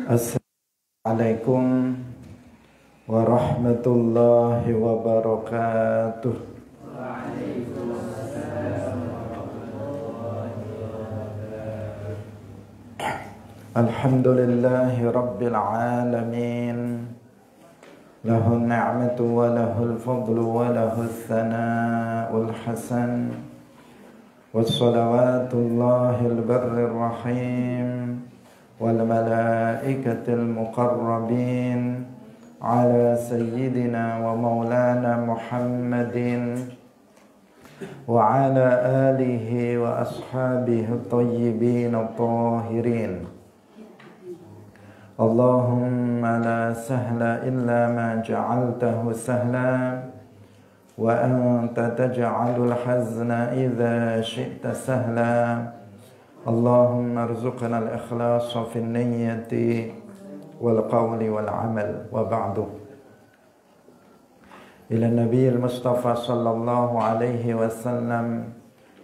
Assalamualaikum warahmatullahi wabarakatuh. Alhamdulillahi rabbil alamin. Lahul ni'matu wa lahul fadlu wa lahul thana'ul hasan. Wassalawatullahil barrir rahim wal malaikatil muqarrabin ala sayyidina wa maulana Muhammadin wa ala alihi wa ashabihi at-tayyibin at-tahirin. Allahumma la sahla illa ma ja'altahu sahla wa anta taj'alul hazna idza syi'ta sahla. Allahumma arzuqna al-ikhlasa fi niyyati wal qawli wal amal wa ba'du. Ila nabiyil mustafa sallallahu alaihi wasallam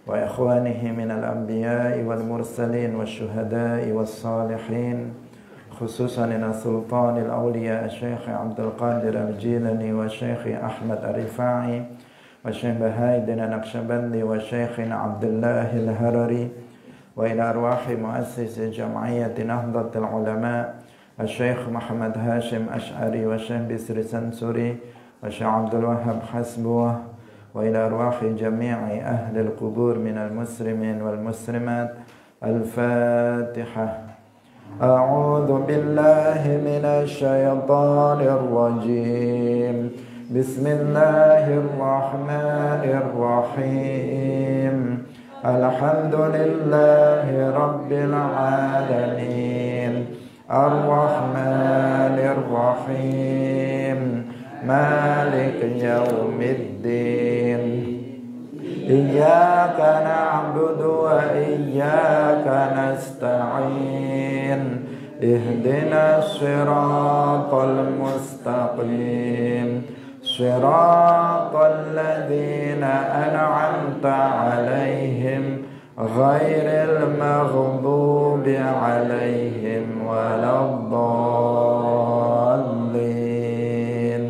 wa ikhwanihi minal anbiya'i wal mursalin wasyuhada'i was salihin, khususan ila sultanil awliya Syekh Abdul Qadir Al-Jilani wa Syekh Ahmad Ar-Rifai wa Syekh Bahaidin Naqsyabandi wa Syekh Abdullah Al-Harari wa ila arwahi muassis jam'iyyati Nahdlatul Ulama Syekh Muhammad Hashim Ash'ari wa Syekh Bisri Sansuri wa Syekh Abdul Wahhab Hasbuh wa ila arwahi jami'i ahli al-qubur minal muslimin wal muslimat. Al-Fatihah. A'udzu billahi minasy syaithanir rajim. Bismillahirrahmanirrahim. Alhamdulillahi rabbil alamin. Ar-Rahmanir Rahim. Maliki yaumiddin. Iyyaka na'budu wa iyyaka nasta'in. Ihdinas siratal mustaqim. Siratal ladzina an'amta 'alaihim ghairil maghdubi 'alaihim waladdallin.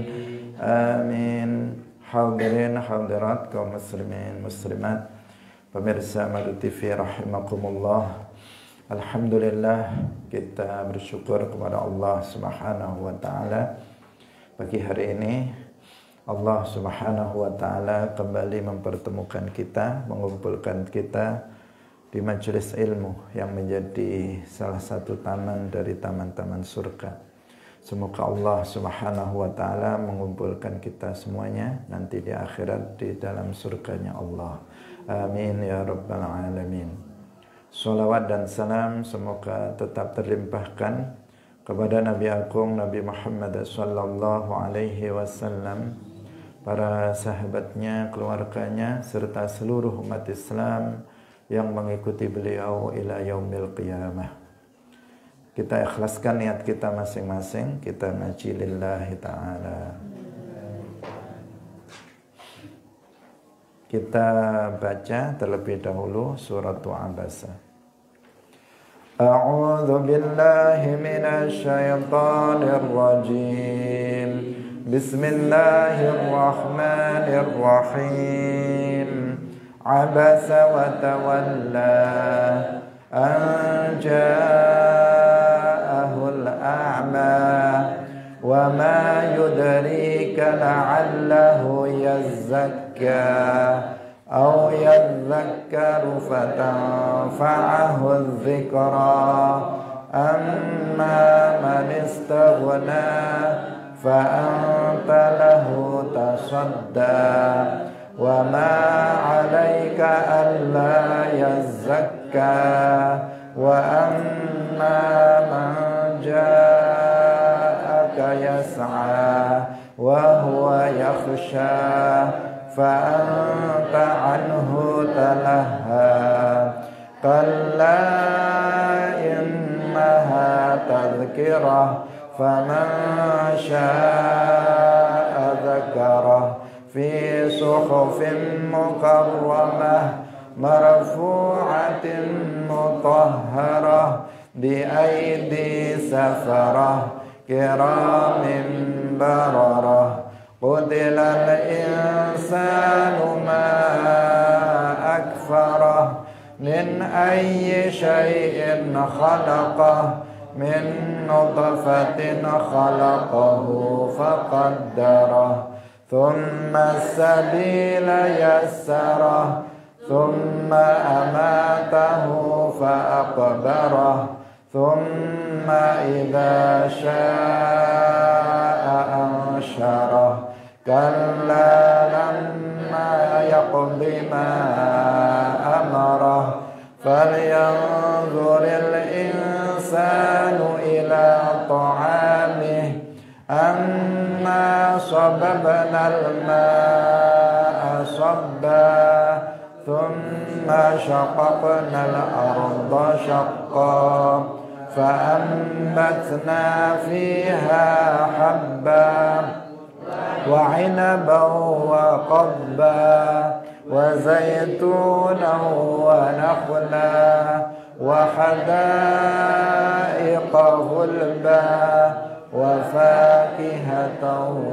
Amin. Hadirin hadirat kaum muslimin muslimat, pemirsa Madu TV rahimakumullah. Alhamdulillah, kita bersyukur kepada Allah Subhanahu wa taala. Pagi hari ini Allah Subhanahu wa taala kembali mempertemukan kita, mengumpulkan kita di majelis ilmu yang menjadi salah satu taman dari taman-taman surga. Semoga Allah Subhanahu wa taala mengumpulkan kita semuanya nanti di akhirat di dalam surganya Allah. Amin ya rabbal alamin. Salawat dan salam semoga tetap terlimpahkan kepada Nabi Agung Nabi Muhammad sallallahu alaihi wasallam, para sahabatnya, keluarganya, serta seluruh umat Islam yang mengikuti beliau ila yaumil qiyamah. Kita ikhlaskan niat kita masing-masing, kita ngaji lillahi ta'ala. Kita baca terlebih dahulu surat Abasa. A'udzu billahi minasy syaithanir rajim. Bismillahirrahmanirrahim. Abasa wa tawalla an ja'ahul a'ma wa ma yudrika la'allahu yazzakka aw yadhakkaru fatanfa'ahu adh-dhikra amma man istaghna fa anta lahu tasadda wa ma 'alaika alla yazzakka wa amma man ja'aka yas'a wa huwa yakhsha fa anta 'anhu talaha kalla innaha tadhkirah faman syaa'a dzakarah fi suhufin mukarramah marfu'atin mutahharah بأيدي سفرة كرام بررة قتل الإنسان ما أكفره من أي شيء خلقه من نطفة خلقه فقدره ثم السبيل يسره ثم أماته فأقبره ثم إذا شاء أنشره كلا لما يقض ما أمره فلينظر الإنسان إلى طعامه أنا صببنا الماء صبا ثم شققنا الأرض شقا فأنبتنا فيها حبا وعنبا وقضبا وزيتونا ونخلا وحدائق غلبا وفاكهة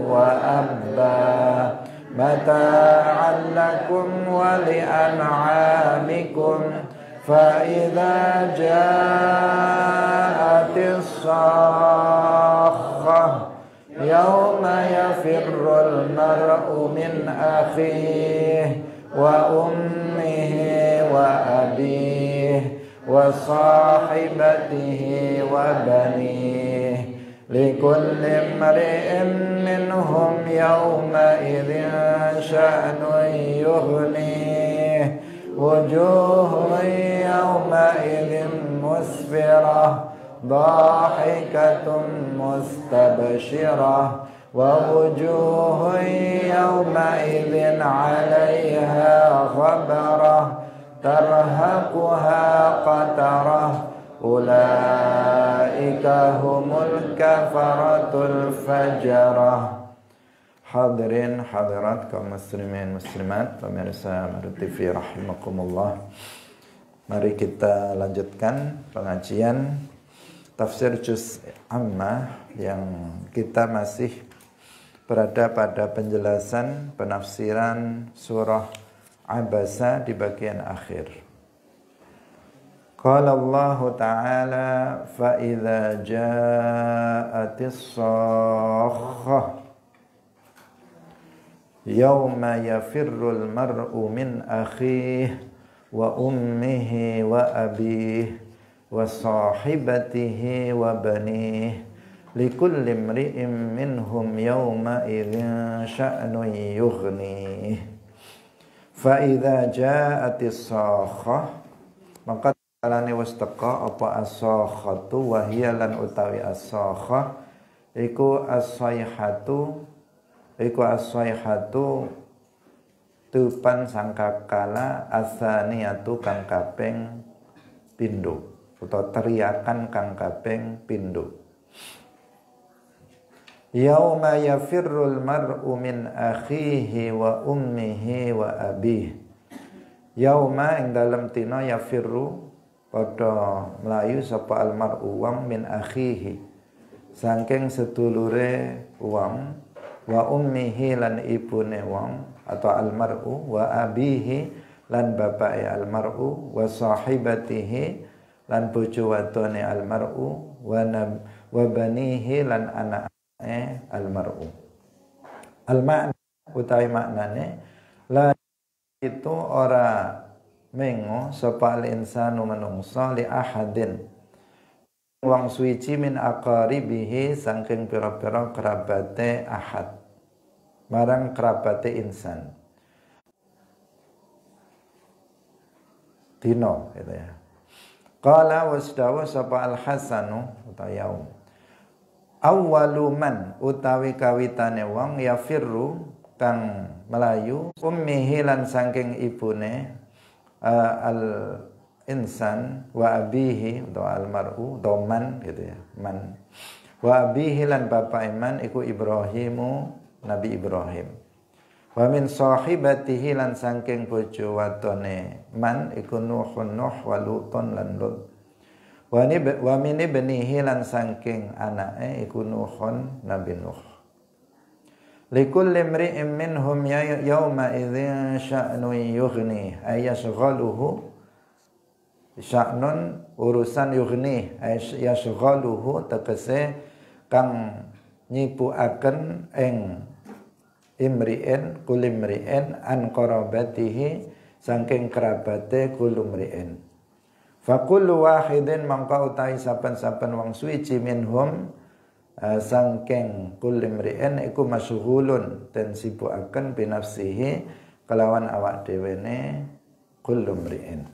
وأبا متاعا لكم ولأنعامكم فإذا جاءت الصاخة يوم يفر المرء من أخيه وأمه وأبيه وصاحبته وبنيه لكل امرئ منهم يومئذ شأن يغنيه وجوه يومئذ مسفرة ضاحكة مستبشرة ووجوه يومئذ عليها غبرة ترهقها قترة أولئك هم الكفرة الفجرة. Hadirin hadirat kaum muslimin muslimat pemirsa Maru TV rahimakumullah. Mari kita lanjutkan pengajian tafsir juz Ammah yang kita masih berada pada penjelasan penafsiran surah Abasa di bagian akhir. Qala Allah Ta'ala fa idza ja'atis sakhah yawma yafirrul mar'u min akhihi wa ummihi wa abihi wa sahibatihi wa banihi likulli imri'in minhum yawma idzin sya'nun yughnihi fa idza ja'atis sakhah maka kalane wis teka apa as-sakhatu wa hiya lan utawi as-sakhah iku as-sayhatu tupan sangkakala asaniatu kang kaping pindho utawa teriakan kang kaping pindho. Yauma yafirrul mar'u min akhihi wa ummihi wa abihi. Yauma ing dalem dina yafirru padha mlayu sapa al mar'u wong min akhihi saking sedulure wong wa ummihi lan ibune wong atau al mar'u wa abihi lan bapake al mar'u wa sahibatihi lan bojo wadone al mar'u wa banihi lan anake al mar'u. Al makna utawi maknane la itu ora mengo sapa al insanu manungsa li ahadin wong suci min aqaribihi saking pira-pira kerabate ahad marang kerabate insan dino gitu ya. Qala wasdawa sapa al hasanu utawa yaum awwalu man utawi kawitane wong yafirru kang melayu ummihi lan saking ibune al insan wa abihi utawa al mar'u doman gitu ya man wa abihi lan bapak iman iku Ibrahimu Nabi Ibrahim wa min sahibatihi lan saking bojo wadone man iku Nuhun Nuh wa Lutun lan Lut Wa min ibnihi lan saking anake iku Nuhun Nabi Nuh. Likulli imri'in minhum yawma idzin sya'nun yughni ay yashghaluhu sya'nun urusan yughni ay yashghaluhu tegese kang nyipuaken ing imri'in kulimri'in an qarabatihi saking kerabate kulumri'in. Fa kullu wahidin mangka utahi saben-saben wong suci minhum saking kulimri'in iku masyghulun den sibukaken binafsihi kelawan awak dhewene kulumri'in.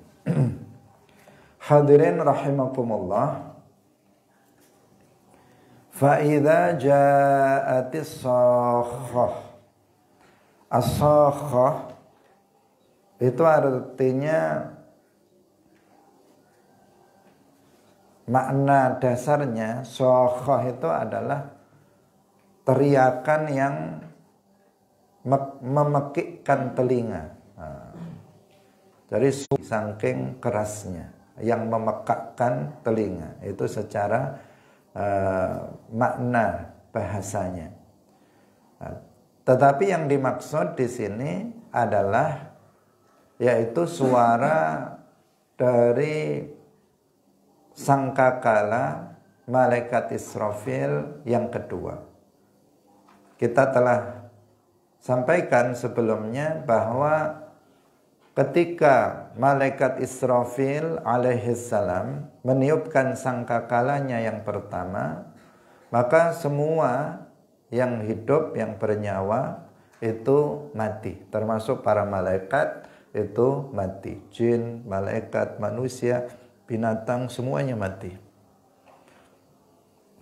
Hadirin rahimakumullah. Fa idza ja'atis sakhah. As-sakhah itu artinya makna dasarnya sakhah itu adalah teriakan yang memekikkan telinga. Jadi saking kerasnya yang memekakkan telinga itu secara makna bahasanya. Tetapi yang dimaksud di sini adalah yaitu suara dari sangkakala malaikat Israfil yang kedua. Kita telah sampaikan sebelumnya bahwa ketika malaikat Israfil alaihissalam meniupkan sangkakalanya yang pertama, maka semua yang hidup, yang bernyawa itu mati, termasuk para malaikat itu mati, jin, malaikat, manusia, binatang semuanya mati.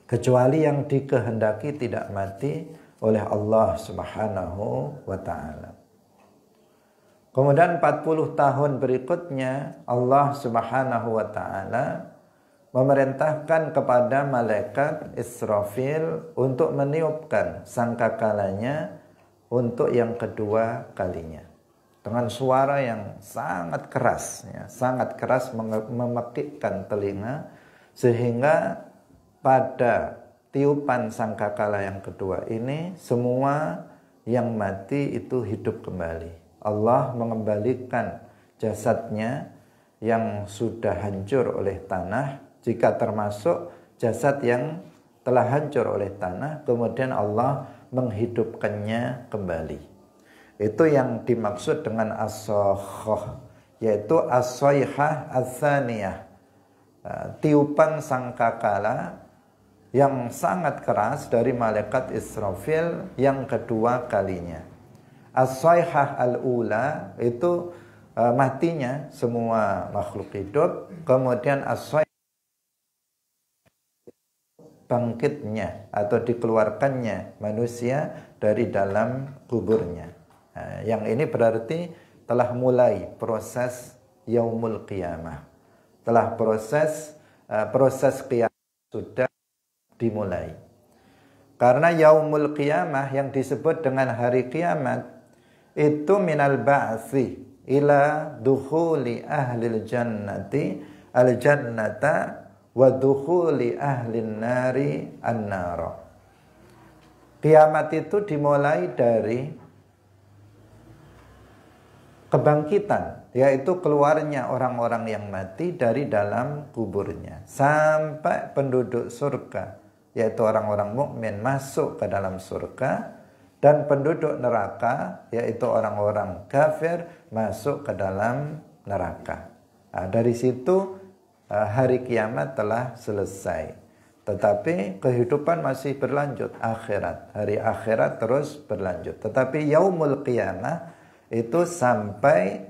Kecuali yang dikehendaki tidak mati oleh Allah Subhanahu wa taala. Kemudian 40 tahun berikutnya Allah Subhanahu wa taala memerintahkan kepada malaikat Israfil untuk meniupkan sangkakalanya untuk yang kedua kalinya. Dengan suara yang sangat keras, ya, sangat keras memekikkan telinga, sehingga pada tiupan sangkakala yang kedua ini semua yang mati itu hidup kembali. Allah mengembalikan jasadnya yang sudah hancur oleh tanah, jika termasuk jasad yang telah hancur oleh tanah, kemudian Allah menghidupkannya kembali. Itu yang dimaksud dengan as-sakhah, yaitu as-sayhah ats-tsaniyah, tiupan sangkakala yang sangat keras dari malaikat Israfil yang kedua kalinya. As-sayhah al-ula itu matinya semua makhluk hidup, kemudian as-sayhah bangkitnya atau dikeluarkannya manusia dari dalam kuburnya. Yang ini berarti telah mulai proses yaumul qiyamah. Telah proses qiyamah sudah dimulai. Karena yaumul qiyamah yang disebut dengan hari kiamat itu minal ba'si ila dukhuli ahlil jannati al jannata wa dukhuli ahlin nari an-nara. Kiamat itu dimulai dari kebangkitan, yaitu keluarnya orang-orang yang mati dari dalam kuburnya, sampai penduduk surga, yaitu orang-orang mukmin masuk ke dalam surga, dan penduduk neraka, yaitu orang-orang kafir masuk ke dalam neraka. Nah, dari situ hari kiamat telah selesai. Tetapi kehidupan masih berlanjut, akhirat, hari akhirat terus berlanjut. Tetapi yaumul qiyamah itu sampai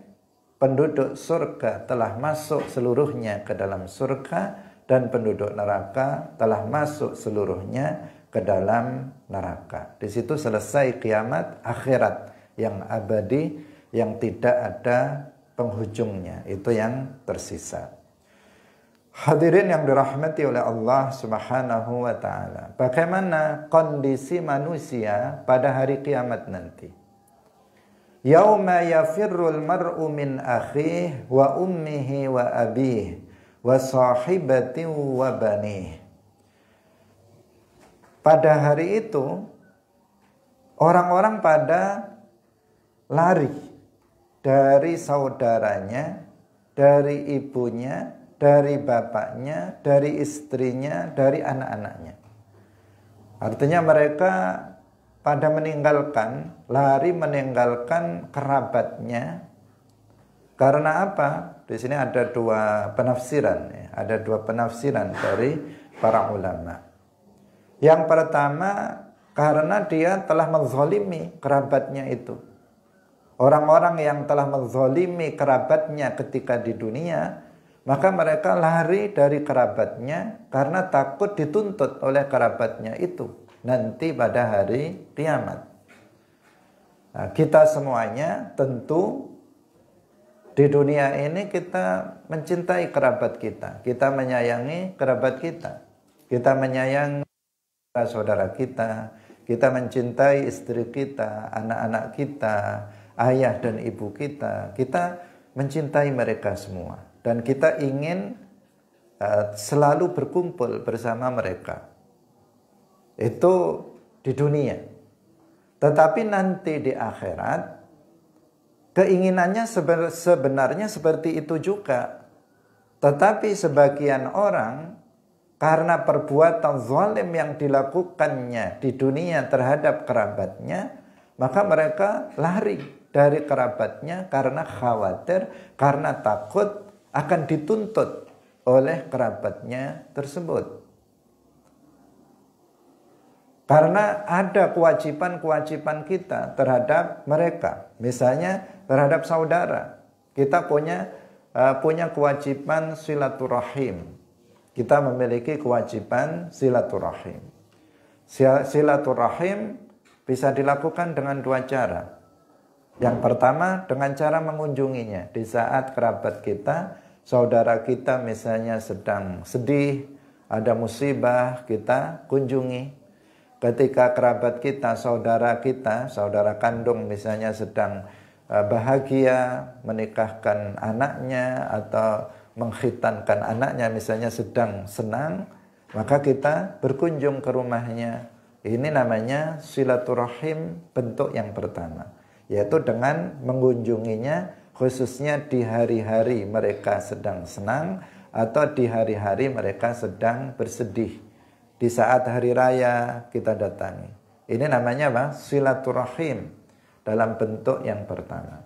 penduduk surga telah masuk seluruhnya ke dalam surga, dan penduduk neraka telah masuk seluruhnya ke dalam neraka. Di situ selesai kiamat akhirat yang abadi, yang tidak ada penghujungnya. Itu yang tersisa. Hadirin yang dirahmati oleh Allah Subhanahu wa taala. Bagaimana kondisi manusia pada hari kiamat nanti? Yauma yafirrul mar'u min akhihi wa ummihi wa abihi wa sahibati wa banih. Pada hari itu orang-orang pada lari dari saudaranya, dari ibunya, dari bapaknya, dari istrinya, dari anak-anaknya. Artinya mereka pada lari meninggalkan kerabatnya. Karena apa? Di sini ada dua penafsiran, ya. Ada dua penafsiran dari para ulama. Yang pertama, karena dia telah menzalimi kerabatnya itu. Orang-orang yang telah menzalimi kerabatnya ketika di dunia, maka mereka lari dari kerabatnya karena takut dituntut oleh kerabatnya itu nanti pada hari kiamat. Nah, kita semuanya tentu di dunia ini kita mencintai kerabat kita, kita menyayangi kerabat kita, kita menyayangi saudara kita, kita mencintai istri kita, anak-anak kita, ayah dan ibu kita mencintai mereka semua. Dan kita ingin selalu berkumpul bersama mereka. Itu di dunia. Tetapi nanti di akhirat, keinginannya sebenarnya seperti itu juga. Tetapi sebagian orang, karena perbuatan zalim yang dilakukannya di dunia terhadap kerabatnya, maka mereka lari dari kerabatnya karena khawatir, karena takut akan dituntut oleh kerabatnya tersebut. Karena ada kewajiban-kewajiban kita terhadap mereka. Misalnya terhadap saudara. Kita punya kewajiban silaturahim. Kita memiliki kewajiban silaturahim. Silaturahim bisa dilakukan dengan dua cara. Yang pertama dengan cara mengunjunginya. Di saat kerabat kita, saudara kita misalnya sedang sedih, ada musibah, kita kunjungi. Ketika kerabat kita, saudara kandung misalnya sedang bahagia menikahkan anaknya atau mengkhitankan anaknya misalnya sedang senang, maka kita berkunjung ke rumahnya. Ini namanya silaturahim bentuk yang pertama, yaitu dengan mengunjunginya khususnya di hari-hari mereka sedang senang atau di hari-hari mereka sedang bersedih. Di saat hari raya kita datangi. Ini namanya apa? Silaturahim dalam bentuk yang pertama.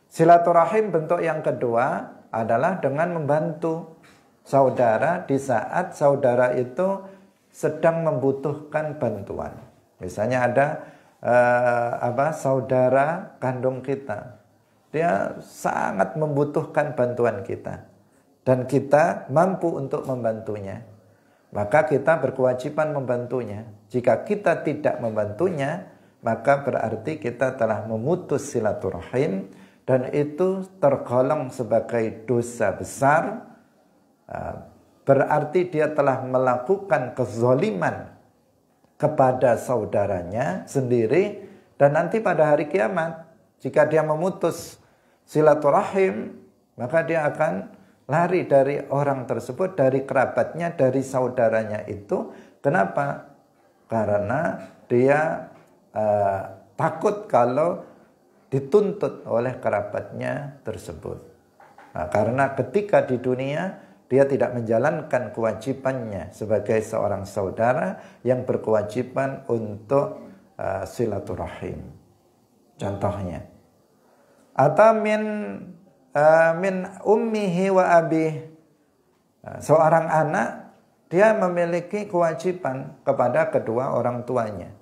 Silaturahim bentuk yang kedua adalah dengan membantu saudara di saat saudara itu sedang membutuhkan bantuan. Misalnya ada saudara kandung kita. Dia sangat membutuhkan bantuan kita dan kita mampu untuk membantunya. Maka kita berkewajiban membantunya. Jika kita tidak membantunya, maka berarti kita telah memutus silaturahim dan itu tergolong sebagai dosa besar. Berarti dia telah melakukan kezaliman kepada saudaranya sendiri. Dan nanti pada hari kiamat, jika dia memutus silaturahim, maka dia akan lari dari orang tersebut, dari kerabatnya, dari saudaranya itu. Kenapa? Karena dia takut kalau dituntut oleh kerabatnya tersebut. Nah, karena ketika di dunia dia tidak menjalankan kewajibannya sebagai seorang saudara yang berkewajiban untuk silaturahim. Contohnya, atau min ummihi wa abih. Seorang anak dia memiliki kewajiban kepada kedua orang tuanya.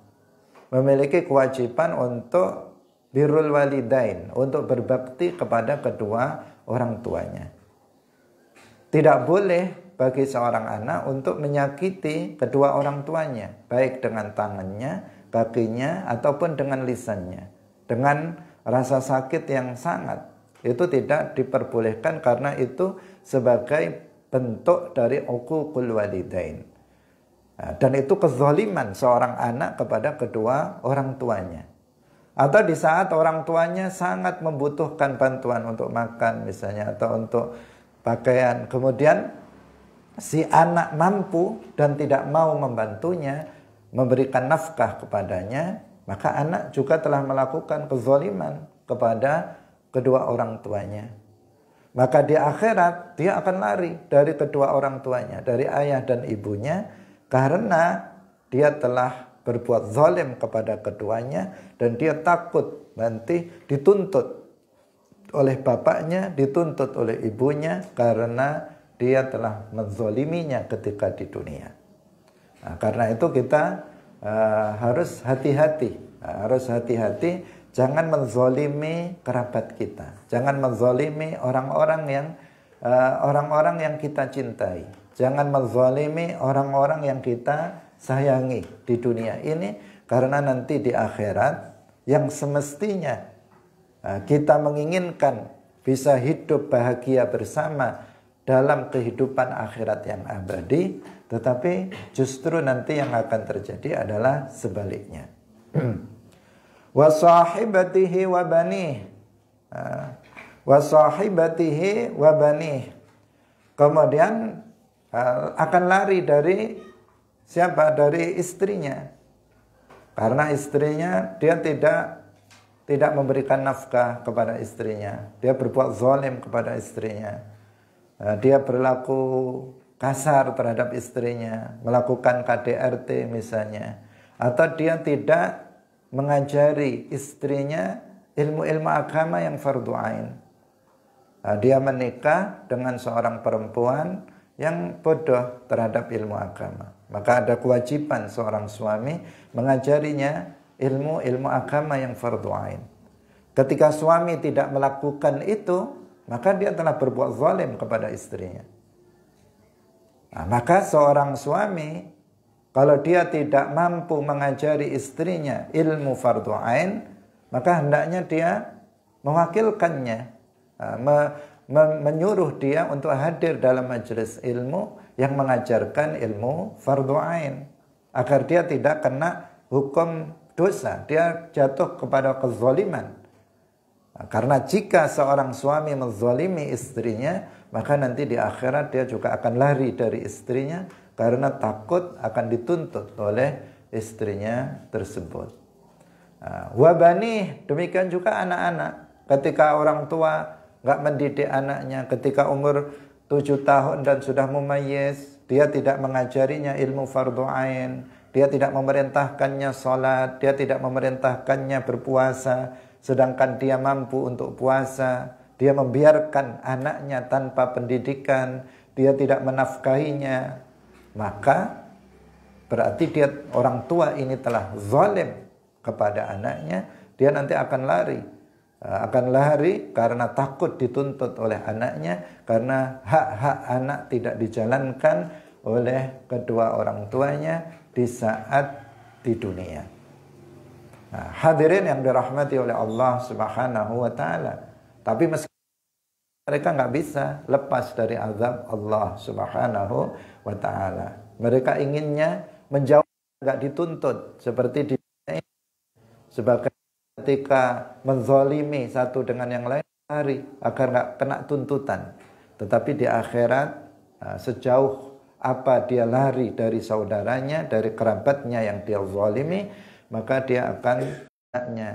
Memiliki kewajiban untuk birrul walidain, untuk berbakti kepada kedua orang tuanya. Tidak boleh bagi seorang anak untuk menyakiti kedua orang tuanya, baik dengan tangannya, kakinya ataupun dengan lisannya. Dengan rasa sakit yang sangat. Itu tidak diperbolehkan karena itu sebagai bentuk dari uququl walidain. Dan itu kezaliman seorang anak kepada kedua orang tuanya. Atau di saat orang tuanya sangat membutuhkan bantuan untuk makan misalnya, atau untuk pakaian. Kemudian si anak mampu dan tidak mau membantunya, memberikan nafkah kepadanya, maka anak juga telah melakukan kezaliman kepada kedua orang tuanya. Maka di akhirat dia akan lari dari kedua orang tuanya, dari ayah dan ibunya, karena dia telah berbuat zalim kepada keduanya dan dia takut nanti dituntut oleh bapaknya, dituntut oleh ibunya karena dia telah menzaliminya ketika di dunia. Nah, karena itu kita harus hati-hati, jangan menzalimi kerabat kita, jangan menzalimi orang-orang yang kita cintai, jangan menzalimi orang-orang yang kita sayangi di dunia ini, karena nanti di akhirat yang semestinya kita menginginkan bisa hidup bahagia bersama dalam kehidupan akhirat yang abadi, tetapi justru nanti yang akan terjadi adalah sebaliknya. Wa sahibatihi wa banih. Wa sahibatihi wa banih. Kemudian akan lari dari siapa? Dari istrinya. Karena istrinya dia tidak memberikan nafkah kepada istrinya. Dia berbuat zalim kepada istrinya. Dia berlaku kasar terhadap istrinya, melakukan KDRT misalnya, atau dia tidak mengajari istrinya ilmu-ilmu agama yang fardu ain. Dia menikah dengan seorang perempuan yang bodoh terhadap ilmu agama. Maka ada kewajiban seorang suami mengajarinya ilmu-ilmu agama yang fardu ain. Ketika suami tidak melakukan itu, maka dia telah berbuat zalim kepada istrinya. Nah, maka seorang suami kalau dia tidak mampu mengajari istrinya ilmu fardu ain, maka hendaknya dia mewakilkannya, menyuruh dia untuk hadir dalam majelis ilmu yang mengajarkan ilmu fardu ain, agar dia tidak kena hukum dosa, dia jatuh kepada kezaliman. Karena jika seorang suami menzalimi istrinya, maka nanti di akhirat dia juga akan lari dari istrinya karena takut akan dituntut oleh istrinya tersebut. Wabani, demikian juga anak-anak. Ketika orang tua nggak mendidik anaknya, ketika umur 7 tahun dan sudah mumayyiz, dia tidak mengajarinya ilmu fardu ain, dia tidak memerintahkannya sholat, dia tidak memerintahkannya berpuasa, sedangkan dia mampu untuk puasa, dia membiarkan anaknya tanpa pendidikan, dia tidak menafkahinya, maka berarti dia, orang tua ini telah zalim kepada anaknya. Dia nanti akan lari karena takut dituntut oleh anaknya, karena hak-hak anak tidak dijalankan oleh kedua orang tuanya di saat di dunia. Nah, hadirin yang dirahmati oleh Allah Subhanahu wa taala. Tapi meski mereka nggak bisa lepas dari azab Allah Subhanahu wa taala. Mereka inginnya menjauh, nggak dituntut seperti di dunia ini. Sebagai ketika menzalimi satu dengan yang lain, lari agar nggak kena tuntutan. Tetapi di akhirat, sejauh apa dia lari dari saudaranya, dari kerabatnya yang dia zalimi, maka dia akan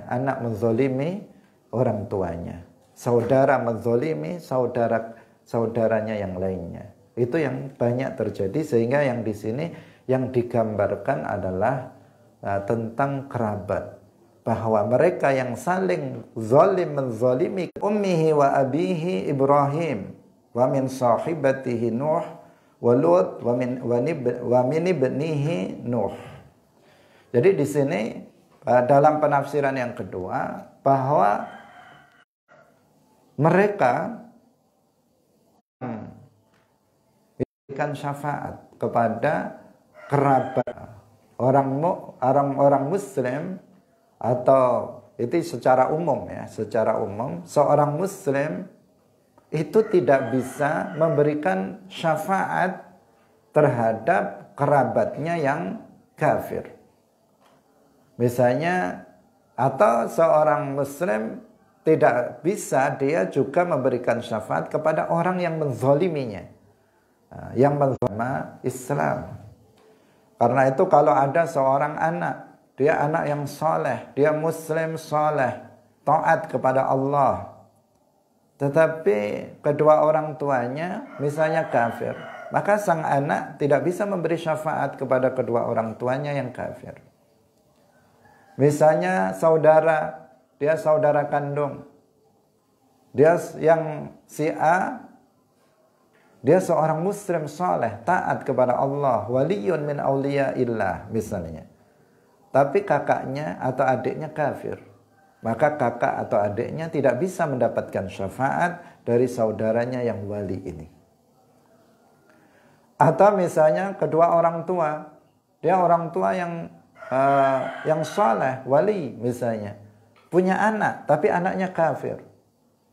anak menzalimi orang tuanya, saudara menzalimi saudaranya yang lainnya. Itu yang banyak terjadi, sehingga yang di sini yang digambarkan adalah tentang kerabat, bahwa mereka yang saling zalim menzalimi ummihi wa abihi Ibrahim wa min sahibatihi Nuh wa Lut wa min ibnihi Nuh. Jadi di sini dalam penafsiran yang kedua, bahwa mereka memberikan syafaat kepada kerabat orang muslim, atau itu secara umum ya, secara umum seorang muslim itu tidak bisa memberikan syafaat terhadap kerabatnya yang kafir. Misalnya, atau seorang muslim tidak bisa dia juga memberikan syafaat kepada orang yang menzaliminya, yang menzalimi Islam. Karena itu kalau ada seorang anak, dia anak yang soleh, dia muslim soleh, taat kepada Allah, tetapi kedua orang tuanya misalnya kafir, maka sang anak tidak bisa memberi syafaat kepada kedua orang tuanya yang kafir. Misalnya saudara, dia saudara kandung, dia yang si A, dia seorang muslim saleh, taat kepada Allah, waliyun min auliyaillah misalnya. Tapi kakaknya atau adiknya kafir, maka kakak atau adiknya tidak bisa mendapatkan syafaat dari saudaranya yang wali ini. Atau misalnya kedua orang tua, dia orang tua yang saleh, wali misalnya, punya anak tapi anaknya kafir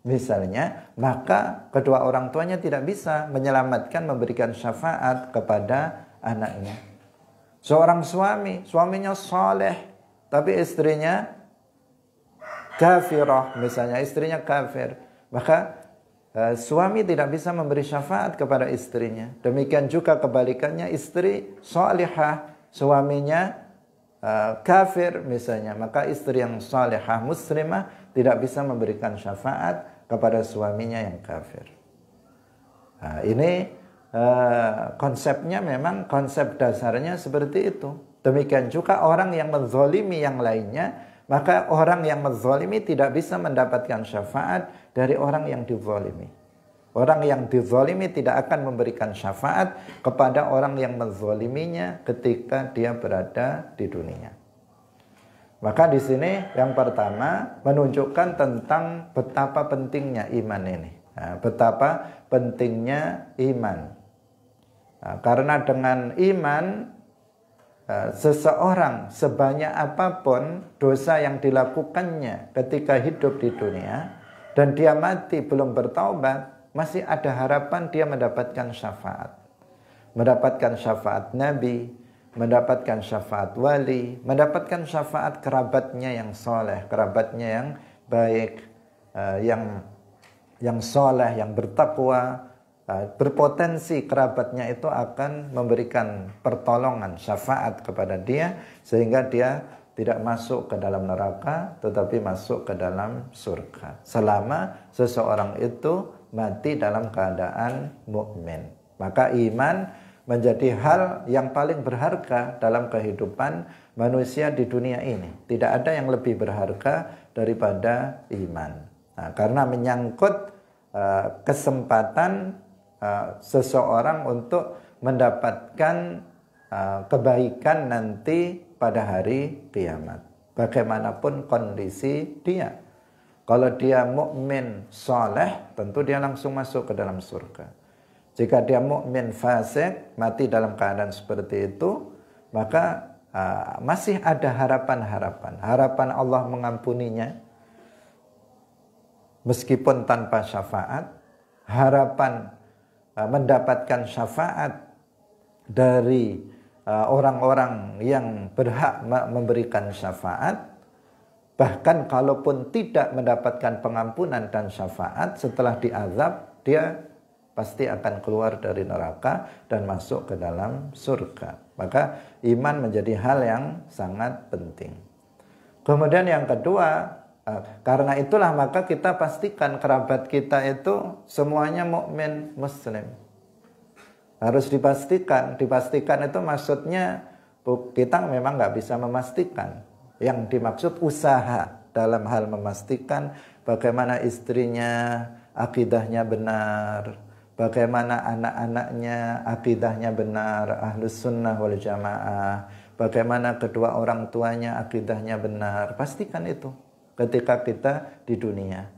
misalnya, maka kedua orang tuanya tidak bisa menyelamatkan, memberikan syafaat kepada anaknya. Seorang suami, suaminya saleh tapi istrinya kafirah misalnya, istrinya kafir, maka suami tidak bisa memberi syafaat kepada istrinya. Demikian juga kebalikannya, istri salihah, suaminya kafir misalnya, maka istri yang salihah muslimah tidak bisa memberikan syafaat kepada suaminya yang kafir. Nah, ini konsepnya memang konsep dasarnya seperti itu. Demikian juga orang yang menzalimi yang lainnya, maka orang yang menzalimi tidak bisa mendapatkan syafaat dari orang yang dizalimi. Orang yang dizalimi tidak akan memberikan syafaat kepada orang yang menzaliminya ketika dia berada di dunia. Maka di sini yang pertama menunjukkan tentang betapa pentingnya iman ini. Nah, betapa pentingnya iman. Nah, karena dengan iman seseorang sebanyak apapun dosa yang dilakukannya ketika hidup di dunia dan dia mati belum bertaubat, masih ada harapan dia mendapatkan syafaat. Mendapatkan syafaat Nabi, mendapatkan syafaat wali, mendapatkan syafaat kerabatnya yang soleh, kerabatnya yang baik, yang soleh, yang bertakwa. Berpotensi kerabatnya itu akan memberikan pertolongan, syafaat kepada dia, sehingga dia tidak masuk ke dalam neraka tetapi masuk ke dalam surga selama seseorang itu mati dalam keadaan mukmin. Maka iman menjadi hal yang paling berharga dalam kehidupan manusia di dunia ini. Tidak ada yang lebih berharga daripada iman. Nah, karena menyangkut kesempatan seseorang untuk mendapatkan kebaikan nanti pada hari kiamat. Bagaimanapun kondisi dia. Kalau dia mukmin saleh, tentu dia langsung masuk ke dalam surga. Jika dia mukmin fasik, mati dalam keadaan seperti itu, maka masih ada harapan-harapan. Harapan Allah mengampuninya meskipun tanpa syafaat. Harapan mendapatkan syafaat dari orang-orang yang berhak memberikan syafaat. Bahkan kalaupun tidak mendapatkan pengampunan dan syafaat, setelah diazab dia pasti akan keluar dari neraka dan masuk ke dalam surga. Maka iman menjadi hal yang sangat penting. Kemudian yang kedua, karena itulah maka kita pastikan kerabat kita itu semuanya mukmin muslim. Harus dipastikan. Dipastikan itu maksudnya kita memang nggak bisa memastikan. Yang dimaksud usaha dalam hal memastikan bagaimana istrinya akidahnya benar, bagaimana anak-anaknya akidahnya benar, ahlus sunnah wal jamaah, bagaimana kedua orang tuanya akidahnya benar. Pastikan itu ketika kita di dunia.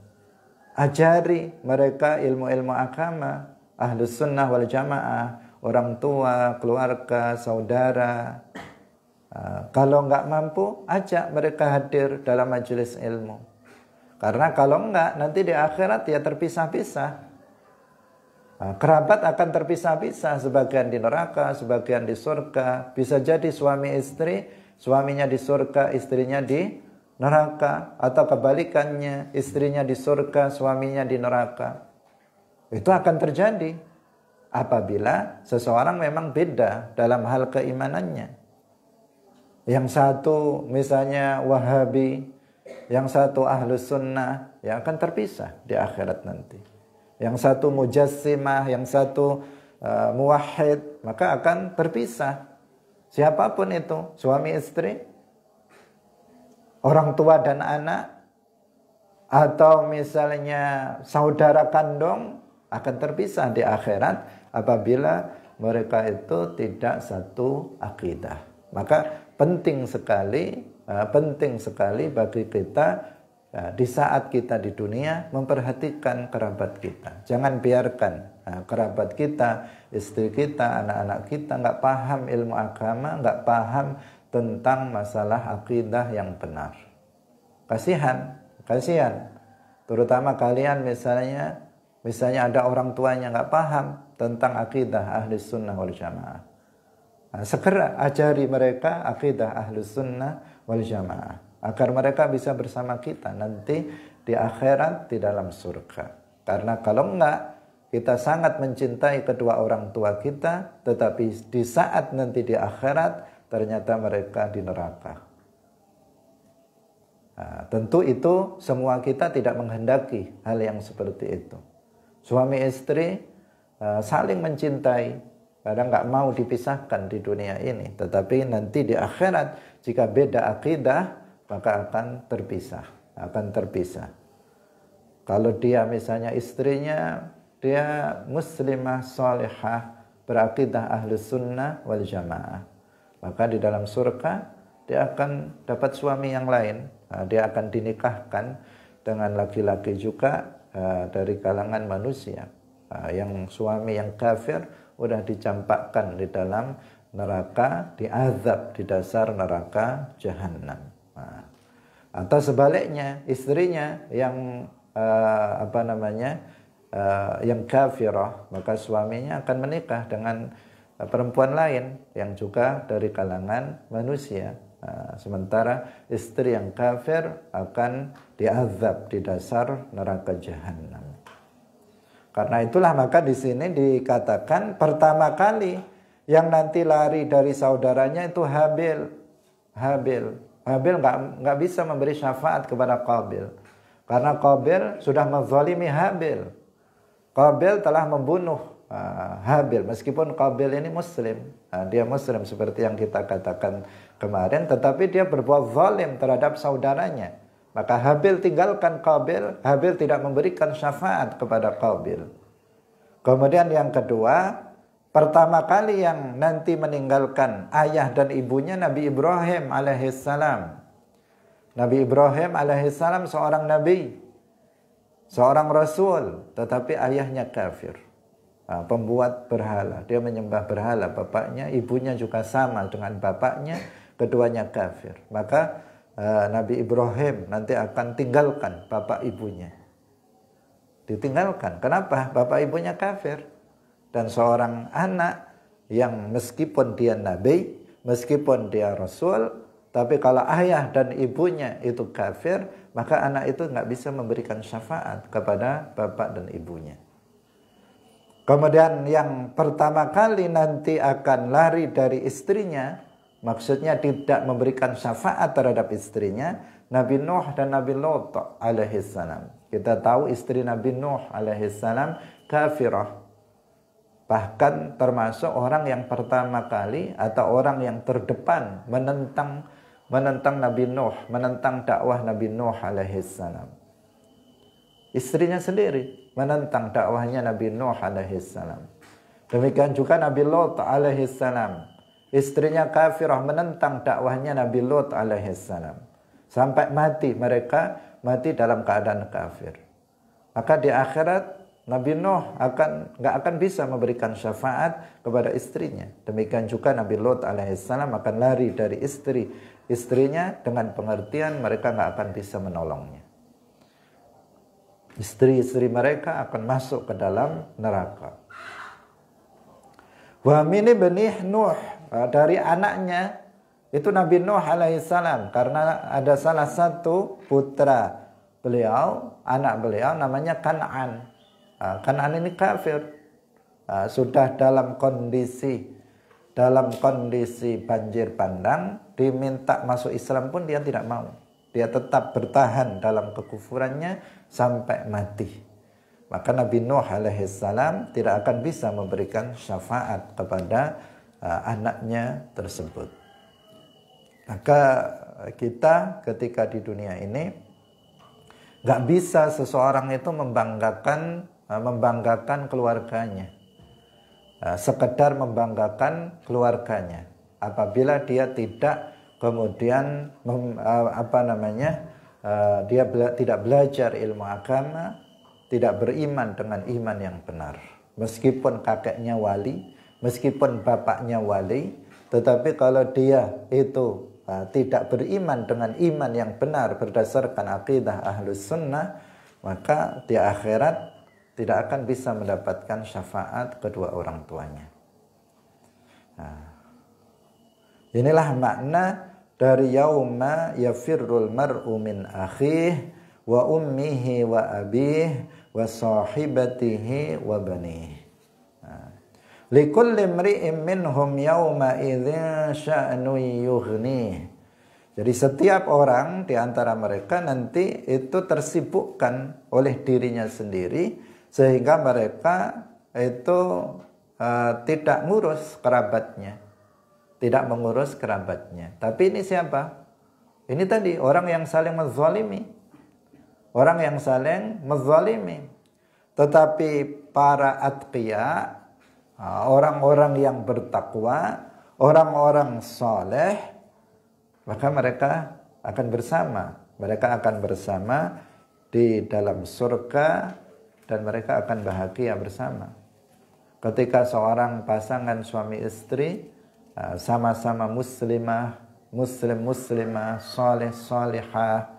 Ajari mereka ilmu-ilmu agama, ahlus sunnah wal jamaah, orang tua, keluarga, saudara. Kalau enggak mampu, ajak mereka hadir dalam majelis ilmu. Karena kalau enggak, nanti di akhirat ya terpisah-pisah. Kerabat akan terpisah-pisah, sebagian di neraka, sebagian di surga. Bisa jadi suami istri, suaminya di surga, istrinya di neraka, atau kebalikannya, istrinya di surga, suaminya di neraka. Itu akan terjadi apabila seseorang memang beda dalam hal keimanannya. Yang satu misalnya Wahabi, yang satu Ahlus Sunnah, ya akan terpisah di akhirat nanti. Yang satu Mujassimah, yang satu Muwahhid, maka akan terpisah. Siapapun itu, suami istri, orang tua dan anak, atau misalnya saudara kandung, akan terpisah di akhirat apabila mereka itu tidak satu akidah. Maka penting sekali bagi kita di saat kita di dunia memperhatikan kerabat kita. Jangan biarkan kerabat kita, istri kita, anak-anak kita nggak paham ilmu agama, nggak paham tentang masalah akidah yang benar. Kasihan. Terutama kalian misalnya ada orang tuanya nggak paham tentang akidah Ahlus Sunnah wal Jamaah. Segera ajari mereka akidah Ahlus Sunnah wal Jamaah agar mereka bisa bersama kita nanti di akhirat di dalam surga. Karena kalau enggak, kita sangat mencintai kedua orang tua kita, tetapi di saat nanti di akhirat ternyata mereka di neraka. Tentu itu semua kita tidak menghendaki hal yang seperti itu. Suami istri saling mencintai, kadang nggak mau dipisahkan di dunia ini, tetapi nanti di akhirat jika beda akidah maka akan terpisah. Kalau dia misalnya istrinya dia muslimah salihah berakidah Ahlus Sunnah wal Jamaah, maka di dalam surga dia akan dapat suami yang lain. Dia akan dinikahkan dengan laki-laki juga dari kalangan manusia. Yang suami yang kafir udah dicampakkan di dalam neraka, diazab di dasar neraka jahanam. Atau sebaliknya, istrinya yang yang kafirah, maka suaminya akan menikah dengan perempuan lain yang juga dari kalangan manusia. Sementara istri yang kafir akan diazab di dasar neraka jahanam. Karena itulah maka di sini dikatakan pertama kali yang nanti lari dari saudaranya itu Habil. Habil nggak bisa memberi syafaat kepada Qabil. Karena Qabil sudah menzalimi Habil. Qabil telah membunuh Habil, meskipun Qabil ini muslim, dia muslim seperti yang kita katakan kemarin, tetapi dia berbuat zalim terhadap saudaranya. Maka Habil tinggalkan Qabil, Habil tidak memberikan syafaat kepada Qabil. Kemudian yang kedua, pertama kali yang nanti meninggalkan ayah dan ibunya Nabi Ibrahim alaihissalam. Nabi Ibrahim alaihissalam seorang nabi, seorang rasul, tetapi ayahnya kafir. Pembuat berhala, dia menyembah berhala, bapaknya, ibunya juga sama dengan bapaknya, keduanya kafir. Maka Nabi Ibrahim nanti akan tinggalkan bapak ibunya. Ditinggalkan. Kenapa? Bapak ibunya kafir. Dan seorang anak yang meskipun dia nabi, meskipun dia rasul, tapi kalau ayah dan ibunya itu kafir, maka anak itu nggak bisa memberikan syafaat kepada bapak dan ibunya. Kemudian yang pertama kali nanti akan lari dari istrinya, maksudnya tidak memberikan syafaat terhadap istrinya, Nabi Nuh dan Nabi Lot alaihissalam. Kita tahu istri Nabi Nuh alaihissalam kafirah. Bahkan termasuk orang yang pertama kali atau orang yang terdepan menentang Nabi Nuh, menentang dakwah Nabi Nuh alaihissalam. Istrinya sendiri menentang dakwahnya Nabi Nuh alaihissalam. Demikian juga Nabi Lot alaihissalam. Istrinya kafirah menentang dakwahnya Nabi Lot alaihissalam. Sampai mati, mereka mati dalam keadaan kafir. Maka di akhirat Nabi Nuh nggak akan bisa memberikan syafaat kepada istrinya. Demikian juga Nabi Lot alaihissalam akan lari dari istrinya dengan pengertian mereka nggak akan bisa menolongnya. Istri-istri mereka akan masuk ke dalam neraka. Wa min ibnih Nuh, dari anaknya Itu Nabi Nuh alaihissalam, karena ada salah satu putra beliau, anak beliau namanya Kan'an. Kan'an ini kafir. Sudah dalam kondisi banjir bandang, diminta masuk Islam pun dia tidak mau. Dia tetap bertahan dalam kekufurannya sampai mati. Maka Nabi Nuh alaihissalam tidak akan bisa memberikan syafaat kepada anaknya tersebut. Maka kita ketika di dunia ini nggak bisa seseorang itu membanggakan keluarganya, sekedar membanggakan keluarganya. Apabila dia tidak kemudian dia tidak belajar ilmu agama, tidak beriman dengan iman yang benar. Meskipun kakeknya wali, meskipun bapaknya wali, tetapi kalau dia itu tidak beriman dengan iman yang benar berdasarkan akidah Ahlus Sunnah, maka di akhirat tidak akan bisa mendapatkan syafaat kedua orang tuanya. Inilah makna dari yauma yafirrul mar'u min akhih wa ummihi wa abih wa sahibatihi wa banih. Likulli imri'in minhum yawma idzin sya'nu yughnih. Jadi setiap orang di antara mereka nanti itu tersibukkan oleh dirinya sendiri, sehingga mereka itu tidak mengurus kerabatnya. Tidak mengurus kerabatnya. Tapi ini siapa? Ini tadi orang yang saling menzalimi. Orang yang saling menzalimi. Tetapi para atqiya, orang-orang yang bertakwa, orang-orang soleh, maka mereka akan bersama. Mereka akan bersama di dalam surga dan mereka akan bahagia bersama. Ketika seorang pasangan suami istri sama-sama muslimah, muslimah, solehah,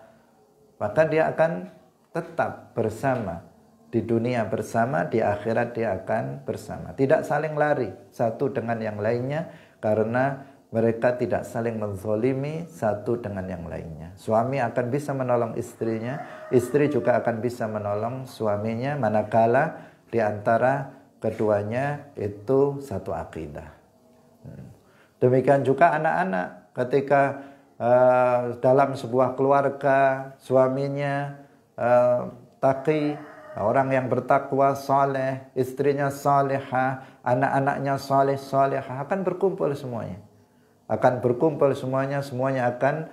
maka dia akan tetap bersama. Di dunia bersama, di akhirat dia akan bersama. Tidak saling lari satu dengan yang lainnya, karena mereka tidak saling menzolimi satu dengan yang lainnya. Suami akan bisa menolong istrinya, istri juga akan bisa menolong suaminya, manakala di antara keduanya itu satu akidah. Demikian juga anak-anak, ketika dalam sebuah keluarga suaminya taqi, orang yang bertakwa, saleh, istrinya salehah, anak-anaknya salehah, akan berkumpul semuanya. Akan berkumpul semuanya akan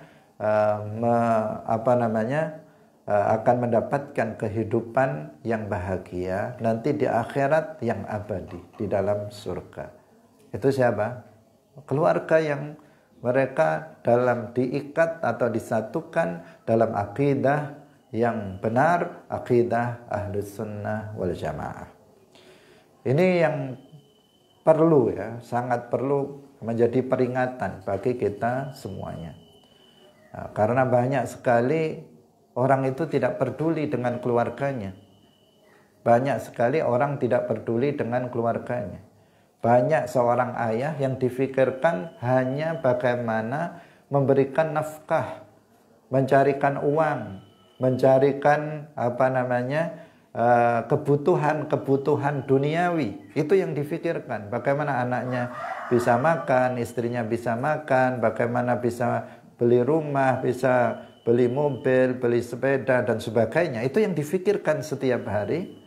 akan mendapatkan kehidupan yang bahagia nanti di akhirat yang abadi di dalam surga. Itu siapa? Keluarga yang mereka dalam diikat atau disatukan dalam akidah yang benar, akidah Ahlus Sunnah wal Jamaah. Ini yang perlu ya, sangat perlu menjadi peringatan bagi kita semuanya. Karena banyak sekali orang itu tidak peduli dengan keluarganya. Banyak sekali orang tidak peduli dengan keluarganya. Banyak seorang ayah yang difikirkan hanya bagaimana memberikan nafkah, mencarikan uang, mencarikan kebutuhan duniawi. Itu yang difikirkan. Bagaimana anaknya bisa makan, istrinya bisa makan, bagaimana bisa beli rumah, bisa beli mobil, beli sepeda dan sebagainya. Itu yang difikirkan setiap hari,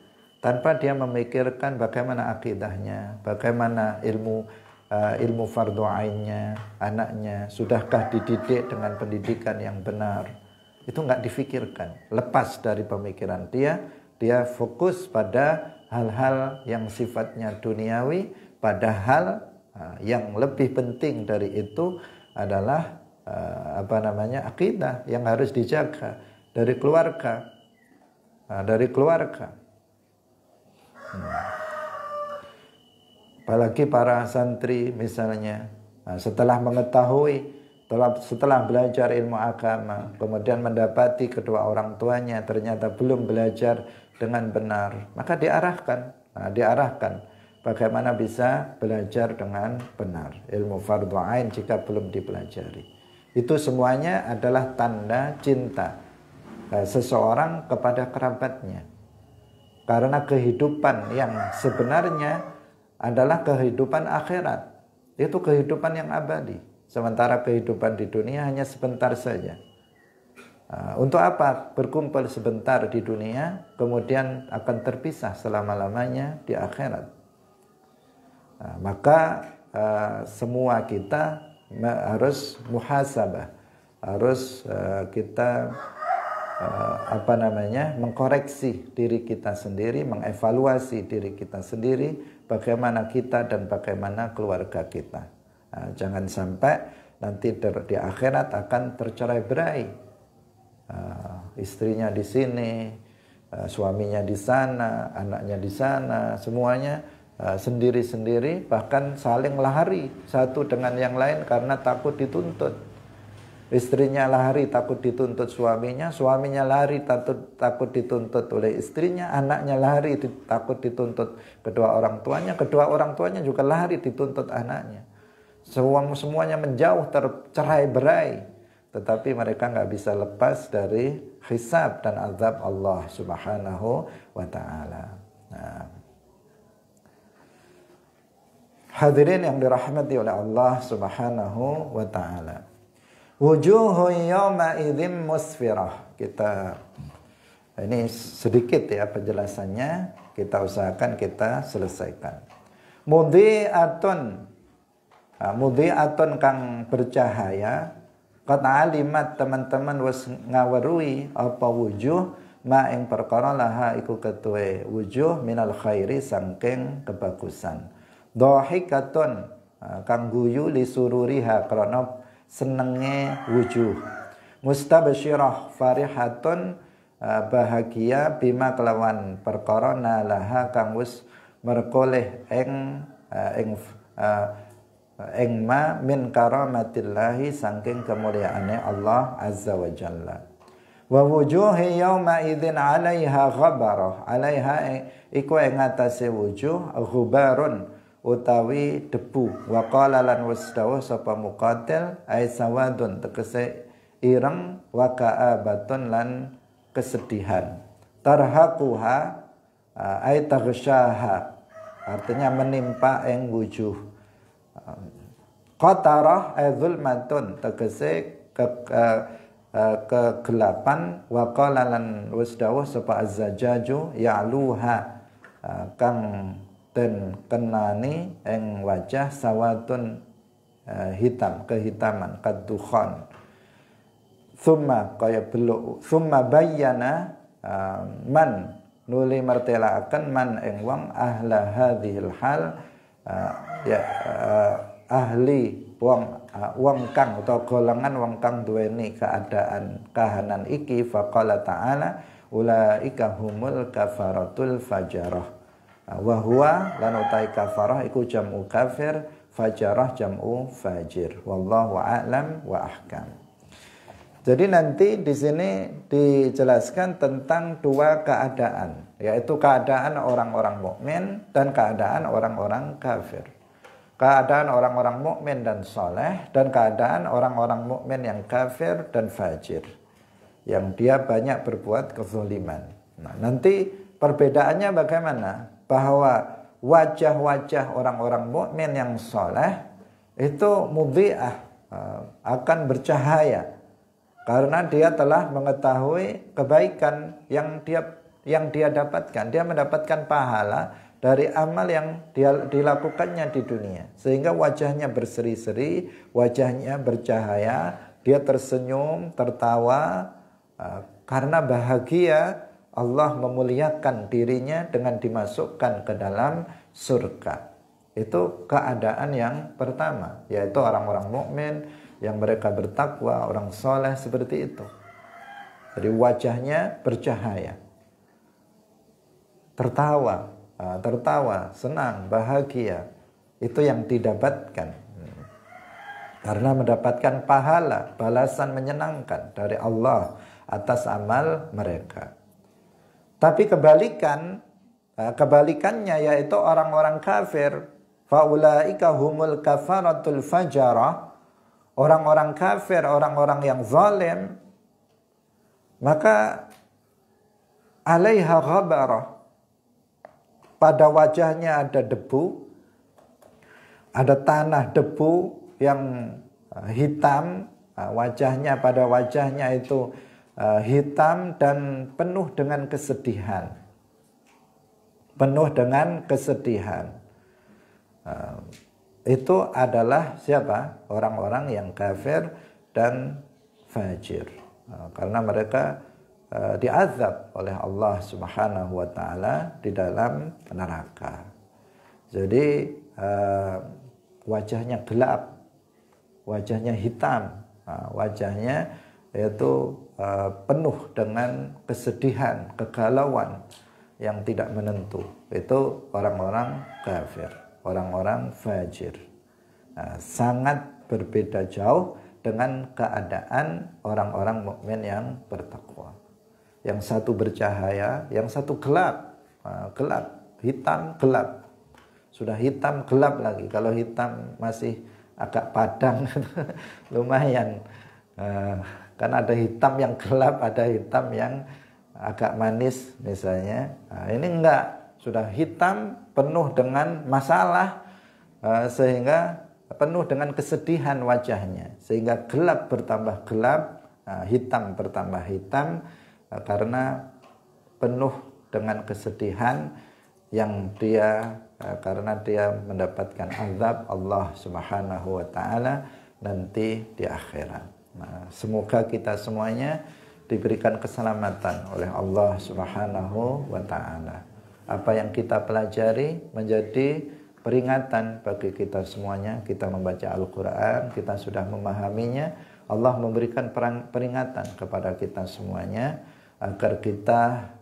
tanpa dia memikirkan bagaimana akidahnya, bagaimana ilmu fardu ainnya, anaknya sudahkah dididik dengan pendidikan yang benar. Itu nggak difikirkan, lepas dari pemikiran dia fokus pada hal-hal yang sifatnya duniawi, padahal yang lebih penting dari itu adalah akidah yang harus dijaga dari keluarga, Apalagi para santri misalnya, setelah mengetahui, setelah belajar ilmu agama, kemudian mendapati kedua orang tuanya ternyata belum belajar dengan benar, maka diarahkan bagaimana bisa belajar dengan benar. Ilmu fardhu ain jika belum dipelajari. Itu semuanya adalah tanda cinta seseorang kepada kerabatnya. Karena kehidupan yang sebenarnya adalah kehidupan akhirat. Itu kehidupan yang abadi. Sementara kehidupan di dunia hanya sebentar saja. Untuk apa berkumpul sebentar di dunia, kemudian akan terpisah selama-lamanya di akhirat. Maka semua kita harus muhasabah, harus kita mengkoreksi diri kita sendiri, mengevaluasi diri kita sendiri, bagaimana kita dan bagaimana keluarga kita. Jangan sampai nanti di akhirat akan tercerai-berai. Istrinya di sini, suaminya di sana, anaknya di sana, semuanya sendiri-sendiri, bahkan saling lari satu dengan yang lain karena takut dituntut. Istrinya lari takut dituntut suaminya, suaminya lari takut dituntut oleh istrinya, anaknya lari takut dituntut kedua orang tuanya juga lari dituntut anaknya. Semuanya menjauh, tercerai-berai. Tetapi mereka nggak bisa lepas dari hisab dan azab Allah Subhanahu wa ta'ala. Hadirin yang dirahmati oleh Allah Subhanahu wa ta'ala. Wujuhu yawma idzin musfirah. Ini sedikit ya penjelasannya, kita usahakan kita selesaikan. Mudhi'atun kang bercahaya. Qad alimat teman-teman wis ngaweruhi apa wujuh ma ing perkara laha iku ketuwe wujuh minal khairi sangking kebagusan. Dhahikatun kang guyu li sururiha krana senenge wujuh. Mustabsyirah farihatun bahagia bima kelawan perkara nalaha kang wis merkoleh ing ma min karamatillahi saking kemuliaane Allah azza wa jalla. Wa wujuhi yawma idzin 'alaiha ghabarah. 'Alaiha iku ing atase wujuh ghubarun utawi debu. Wa qala lan wasdawu sapa muqatil ai sawadun tegese ireng wa ka'abatun lan kesedihan. Tarhaquha ai taghsyaha artinya menimpa ing wujuh. Qatarah ay zulmatun tegese kegelapan. Wa qala lan wasdawuh sapa az-zajjaju ya'luha kang den kenani ing wajah sawatun hitam, kehitaman kadukhan. Summa kaya beluk, summa bayyana man nuli martelaaken man ing wong ahla hadhil hal ahli wong kang utawa golongan wong kang duweni keadaan kahanan iki. Faqala ta'ala ulaika humul kafaratul fajarah. Wa huwa lan utai kafarah iku jam'u kafir, fajarah jam'u fajir. Wallahu a'lam wa ahkam. Jadi nanti di sini dijelaskan tentang dua keadaan, yaitu keadaan orang-orang mukmin dan keadaan orang-orang kafir. Keadaan orang-orang mukmin dan soleh dan keadaan orang-orang mukmin yang kafir dan fajir, yang dia banyak berbuat kezaliman. Nah, nanti perbedaannya bagaimana? Bahwa wajah-wajah orang-orang mukmin yang soleh itu mudhi'ah, akan bercahaya. Karena dia telah mengetahui kebaikan yang dia dapatkan. Dia mendapatkan pahala dari amal yang dia dilakukannya di dunia. Sehingga wajahnya berseri-seri, wajahnya bercahaya, dia tersenyum, tertawa. Karena bahagia Allah memuliakan dirinya dengan dimasukkan ke dalam surga. Itu keadaan yang pertama, yaitu orang-orang mukmin yang mereka bertakwa, orang soleh seperti itu. Jadi wajahnya bercahaya, tertawa, senang, bahagia. Itu yang didapatkan. Karena mendapatkan pahala, balasan menyenangkan dari Allah atas amal mereka. Tapi kebalikan, kebalikannya yaitu orang-orang kafir. Faulaika humul kafaratul fajarah. Orang-orang kafir, orang-orang yang zalim, maka alaiha ghabarah. Pada wajahnya ada debu, ada tanah debu yang hitam, pada wajahnya itu hitam dan penuh dengan kesedihan. Penuh dengan kesedihan. Itu adalah siapa? Orang-orang yang kafir dan fajir. Karena mereka diazab oleh Allah Subhanahu wa taala di dalam neraka. Jadi wajahnya gelap, wajahnya hitam, wajahnya yaitu penuh dengan kesedihan, kegalauan yang tidak menentu. Itu orang-orang kafir, orang-orang fajir. Sangat berbeda jauh dengan keadaan orang-orang mukmin yang bertakwa. Yang satu bercahaya, yang satu gelap, gelap, hitam, gelap. Sudah hitam, gelap lagi. Kalau hitam masih agak padang, lumayan. Karena ada hitam yang gelap, ada hitam yang agak manis misalnya. Ini enggak, sudah hitam, penuh dengan masalah, sehingga penuh dengan kesedihan wajahnya. Sehingga gelap bertambah gelap, hitam bertambah hitam, karena penuh dengan kesedihan yang dia karena dia mendapatkan azab Allah Subhanahu wa taala nanti di akhirat. Nah, semoga kita semuanya diberikan keselamatan oleh Allah Subhanahu wa taala. Apa yang kita pelajari menjadi peringatan bagi kita semuanya. Kita membaca Al-Qur'an, kita sudah memahaminya. Allah memberikan peringatan kepada kita semuanya agar kita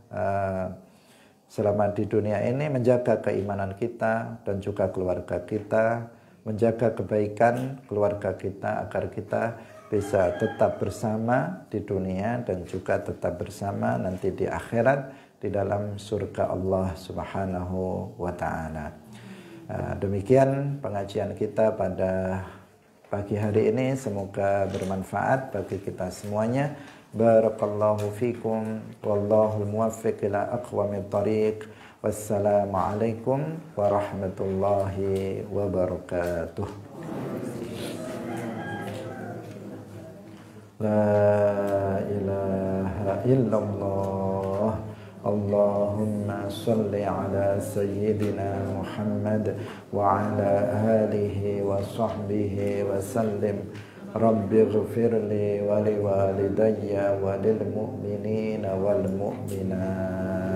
selama di dunia ini menjaga keimanan kita dan juga keluarga kita, menjaga kebaikan keluarga kita agar kita bisa tetap bersama di dunia dan juga tetap bersama nanti di akhirat di dalam surga Allah Subhanahu wa taala. Demikian pengajian kita pada pagi hari ini, semoga bermanfaat bagi kita semuanya. Barakallahu fikum wallahu muwaffiq ila aqwamit thariq. Wassalamualaikum warahmatullahi wabarakatuh. La ilaha illallah. Allahumma salli ala sayyidina Muhammad wa ala alihi wa sahbihi wa sallim. Rabbi ghfirli wa liwalidayya wa lil mu'minina wal mu'minat.